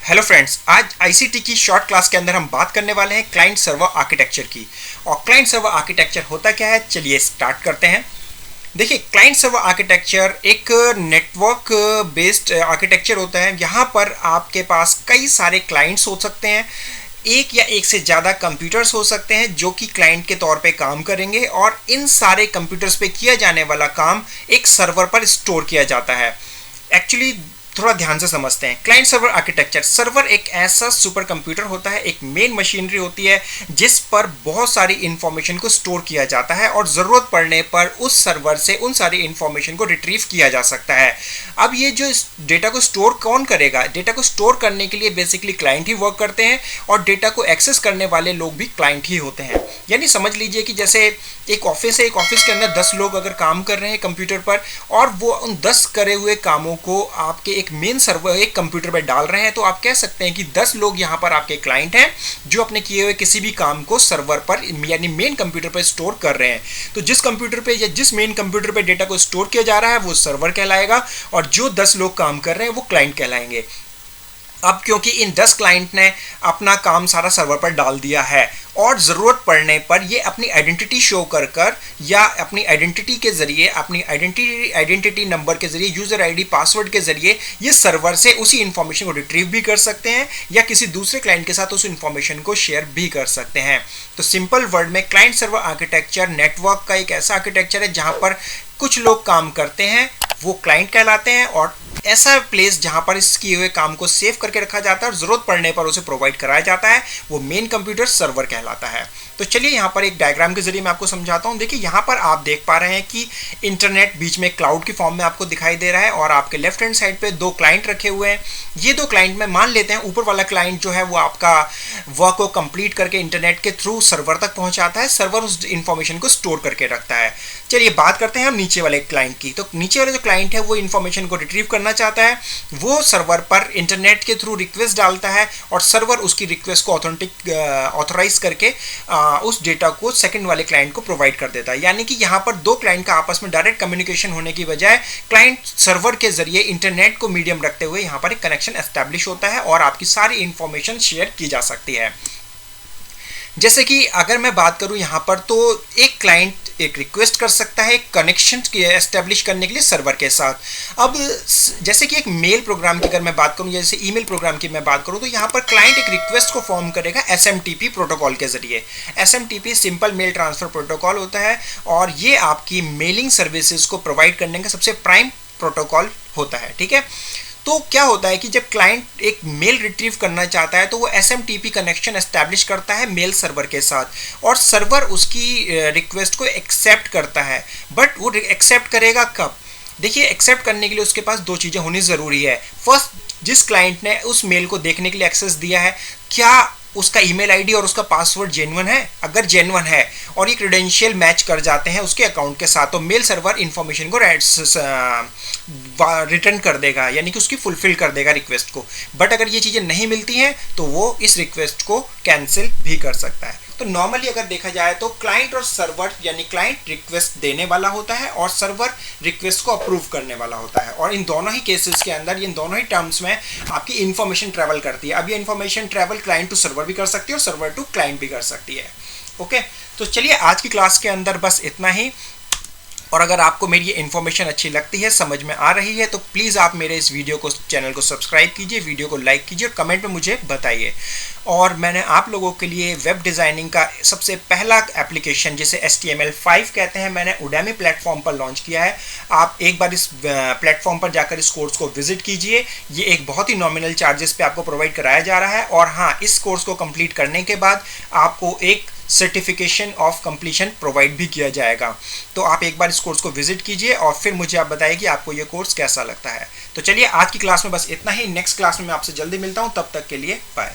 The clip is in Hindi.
हेलो फ्रेंड्स, आज आईसीटी की शॉर्ट क्लास के अंदर हम बात करने वाले हैं क्लाइंट सर्वर आर्किटेक्चर की। और क्लाइंट सर्वर आर्किटेक्चर होता क्या है, चलिए स्टार्ट करते हैं। देखिए, क्लाइंट सर्वर आर्किटेक्चर एक नेटवर्क बेस्ड आर्किटेक्चर होता है। यहाँ पर आपके पास कई सारे क्लाइंट्स हो सकते हैं, एक या एक से ज़्यादा कंप्यूटर्स हो सकते हैं जो कि क्लाइंट के तौर पे काम करेंगे, और इन सारे कंप्यूटर्स पे किया जाने वाला काम एक सर्वर पर स्टोर किया जाता है। एक्चुअली थोड़ा ध्यान से समझते हैं। क्लाइंट सर्वर आर्किटेक्चर, सर्वर एक ऐसा सुपर कंप्यूटर होता है, एक मेन मशीनरी होती है जिस पर बहुत सारी इंफॉर्मेशन को स्टोर किया जाता है और ज़रूरत पड़ने पर उस सर्वर से उन सारी इंफॉर्मेशन को रिट्रीव किया जा सकता है। अब ये जो इस डेटा को स्टोर कौन करेगा? डेटा को स्टोर करने के लिए बेसिकली क्लाइंट ही वर्क करते हैं, और डेटा को एक्सेस करने वाले लोग भी क्लाइंट ही होते हैं। यानी समझ लीजिए कि जैसे एक ऑफिस है, एक ऑफिस के अंदर 10 लोग अगर काम कर रहे हैं कंप्यूटर पर, और वो उन 10 करे हुए कामों को आपके एक मेन सर्वर, एक कंप्यूटर पर डाल रहे हैं, तो आप कह सकते हैं कि 10 लोग यहाँ पर आपके क्लाइंट हैं जो अपने किए हुए किसी भी काम को सर्वर पर यानी मेन कंप्यूटर पर स्टोर कर रहे हैं। तो जिस कंप्यूटर पे या जिस मेन कंप्यूटर पे डेटा को स्टोर किया जा रहा है वो सर्वर कहलाएगा, और जो 10 लोग काम कर रहे हैं वो क्लाइंट कहलाएंगे। अब क्योंकि इन 10 क्लाइंट ने अपना काम सारा सर्वर पर डाल दिया है, और ज़रूरत पड़ने पर ये अपनी आइडेंटिटी शो कर कर या अपनी आइडेंटिटी के ज़रिए, अपनी आइडेंटिटी नंबर के ज़रिए, यूज़र आईडी, पासवर्ड के ज़रिए ये सर्वर से उसी इन्फॉर्मेशन को रिट्रीव भी कर सकते हैं या किसी दूसरे क्लाइंट के साथ उस इन्फॉर्मेशन को शेयर भी कर सकते हैं। तो सिंपल वर्ड में क्लाइंट सर्वर आर्किटेक्चर नेटवर्क का एक ऐसा आर्किटेक्चर है जहाँ पर कुछ लोग काम करते हैं, वो क्लाइंट कहलाते हैं, और ऐसा प्लेस जहां पर इस किए हुए काम को सेव करके रखा जाता है और ज़रूरत पड़ने पर उसे प्रोवाइड कराया जाता है, वो मेन कंप्यूटर सर्वर कहलाता है। तो चलिए यहाँ पर एक डायग्राम के जरिए मैं आपको समझाता हूँ। देखिए, यहाँ पर आप देख पा रहे हैं कि इंटरनेट बीच में क्लाउड की फॉर्म में आपको दिखाई दे रहा है, और आपके लेफ्ट हैंड साइड पे 2 क्लाइंट रखे हुए हैं। ये 2 क्लाइंट में मान लेते हैं ऊपर वाला क्लाइंट जो है वो आपका वर्क को कंप्लीट करके इंटरनेट के थ्रू सर्वर तक पहुँचाता है, सर्वर उस इन्फॉर्मेशन को स्टोर करके रखता है। चलिए बात करते हैं हम नीचे वाले क्लाइंट की। तो नीचे वाला जो क्लाइंट है वो इन्फॉर्मेशन को रिट्रीव करना चाहता है, वो सर्वर पर इंटरनेट के थ्रू रिक्वेस्ट डालता है, और सर्वर उसकी रिक्वेस्ट को ऑथराइज करके उस डेटा को सेकंड वाले क्लाइंट को प्रोवाइड कर देता है। यानी कि यहाँ पर 2 क्लाइंट का आपस में डायरेक्ट कम्युनिकेशन होने की बजाय क्लाइंट सर्वर के जरिए इंटरनेट को मीडियम रखते हुए यहाँ पर एक कनेक्शन एस्टैब्लिश होता है और आपकी सारी इंफॉर्मेशन शेयर की जा सकती है। जैसे कि अगर मैं बात करूं यहाँ पर, तो एक क्लाइंट एक रिक्वेस्ट कर सकता है कनेक्शन एस्टेब्लिश करने के लिए सर्वर के साथ। अब जैसे कि एक मेल प्रोग्राम की अगर मैं बात करूं, जैसे ईमेल प्रोग्राम की मैं बात करूं, तो यहाँ पर क्लाइंट एक रिक्वेस्ट को फॉर्म करेगा एसएमटीपी प्रोटोकॉल के जरिए। SMTP simple mail transfer protocol होता है, और ये आपकी मेलिंग सर्विसेज को प्रोवाइड करने का सबसे प्राइम प्रोटोकॉल होता है। ठीक है, तो क्या होता है कि जब क्लाइंट एक मेल रिट्रीव करना चाहता है तो वो एसएमटीपी कनेक्शन एस्टैब्लिश करता है मेल सर्वर के साथ, और सर्वर उसकी रिक्वेस्ट को एक्सेप्ट करता है। बट वो एक्सेप्ट करेगा कब? देखिए, एक्सेप्ट करने के लिए उसके पास 2 चीज़ें होनी ज़रूरी है। फर्स्ट, जिस क्लाइंट ने उस मेल को देखने के लिए एक्सेस दिया है, क्या उसका ईमेल आईडी और उसका पासवर्ड जेन्युइन है? अगर जेन्युइन है और ये क्रेडेंशियल मैच कर जाते हैं उसके अकाउंट के साथ, तो मेल सर्वर इन्फॉर्मेशन को रिटर्न कर देगा, यानी कि उसकी फुलफिल कर देगा रिक्वेस्ट को। बट अगर ये चीज़ें नहीं मिलती हैं तो वो इस रिक्वेस्ट को कैंसिल भी कर सकता है। तो नॉर्मली अगर देखा जाए तो क्लाइंट और सर्वर, यानी क्लाइंट रिक्वेस्ट देने वाला होता है और सर्वर रिक्वेस्ट को अप्रूव करने वाला होता है, और इन दोनों ही केसेस के अंदर, इन दोनों ही टर्म्स में आपकी इन्फॉर्मेशन ट्रैवल करती है। अब ये information travel client to server भी कर सकती है और सर्वर टू क्लाइंट भी कर सकती है। ओके, तो चलिए आज की क्लास के अंदर बस इतना ही। और अगर आपको मेरी ये इन्फॉर्मेशन अच्छी लगती है, समझ में आ रही है, तो प्लीज़ आप मेरे इस वीडियो को, चैनल को सब्सक्राइब कीजिए, वीडियो को लाइक कीजिए और कमेंट में मुझे बताइए। और मैंने आप लोगों के लिए वेब डिज़ाइनिंग का सबसे पहला एप्लीकेशन, जिसे HTML5 कहते हैं, मैंने Udemy प्लेटफॉर्म पर लॉन्च किया है। आप एक बार इस प्लेटफॉर्म पर जाकर इस कोर्स को विजिट कीजिए। ये एक बहुत ही नॉमिनल चार्जेस पे आपको प्रोवाइड कराया जा रहा है, और हाँ, इस कोर्स को कंप्लीट करने के बाद आपको एक सर्टिफिकेशन ऑफ कंप्लीशन प्रोवाइड भी किया जाएगा। तो आप एक बार इस कोर्स को विजिट कीजिए और फिर मुझे आप बताइए कि आपको ये कोर्स कैसा लगता है। तो चलिए आज की क्लास में बस इतना ही। नेक्स्ट क्लास में मैं आपसे जल्दी मिलता हूँ, तब तक के लिए बाय।